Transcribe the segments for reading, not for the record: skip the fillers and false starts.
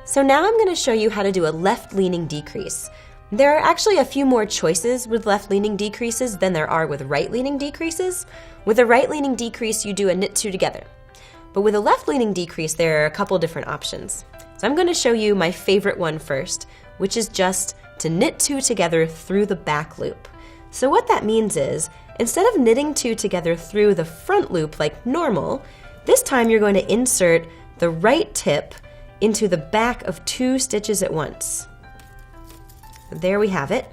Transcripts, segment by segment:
So now I'm going to show you how to do a left-leaning decrease. There are actually a few more choices with left-leaning decreases than there are with right-leaning decreases. With a right-leaning decrease, you do a knit two together. But with a left-leaning decrease, there are a couple different options. So I'm going to show you my favorite one first, which is just to knit two together through the back loop. So what that means is, instead of knitting two together through the front loop like normal, this time you're going to insert the right tip into the back of 2 stitches at once. There we have it.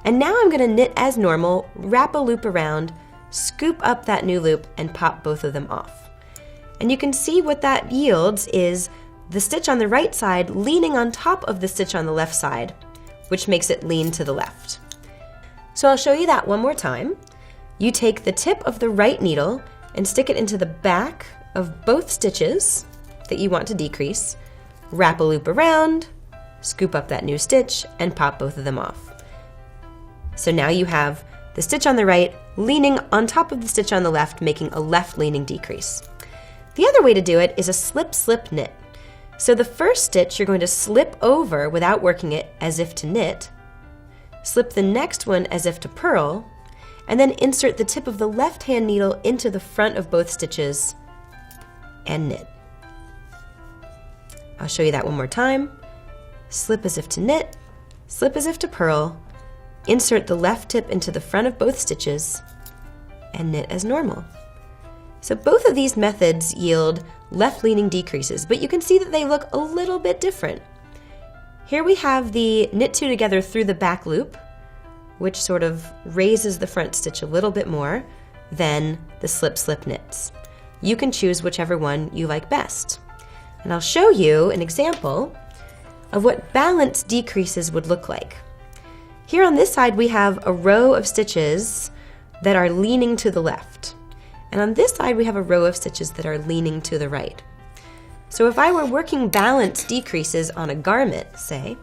And now I'm going to knit as normal, wrap a loop around, scoop up that new loop, and pop both of them off. And you can see what that yields is the stitch on the right side leaning on top of the stitch on the left side, which makes it lean to the left. So I'll show you that one more time. You take the tip of the right needle and stick it into the back of both stitches that you want to decrease, wrap a loop around, scoop up that new stitch, and pop both of them off. So now you have the stitch on the right leaning on top of the stitch on the left, making a left-leaning decrease. The other way to do it is a slip-slip knit. So the first stitch you're going to slip over without working it as if to knit, slip the next one as if to purl, and then insert the tip of the left-hand needle into the front of both stitches and knit. I'll show you that one more time. Slip as if to knit, slip as if to purl, insert the left tip into the front of both stitches, and knit as normal. So both of these methods yield left-leaning decreases, but you can see that they look a little bit different. Here we have the knit two together through the back loop, which sort of raises the front stitch a little bit more than the slip-slip knits. You can choose whichever one you like best. And I'll show you an example of what balanced decreases would look like. Here on this side we have a row of stitches that are leaning to the left. And on this side we have a row of stitches that are leaning to the right. So if I were working balanced decreases on a garment, say,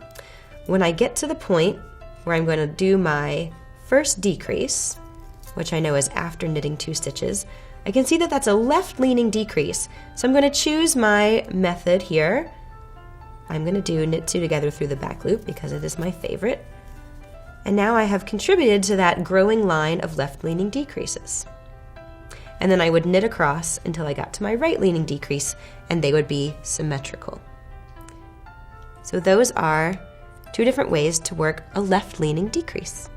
when I get to the point where I'm going to do my first decrease, which I know is after knitting 2 stitches, I can see that that's a left-leaning decrease. So I'm going to choose my method here. I'm going to do knit 2 together through the back loop because it is my favorite. And now I have contributed to that growing line of left-leaning decreases. And then I would knit across until I got to my right-leaning decrease, and they would be symmetrical. So those are 2 different ways to work a left-leaning decrease.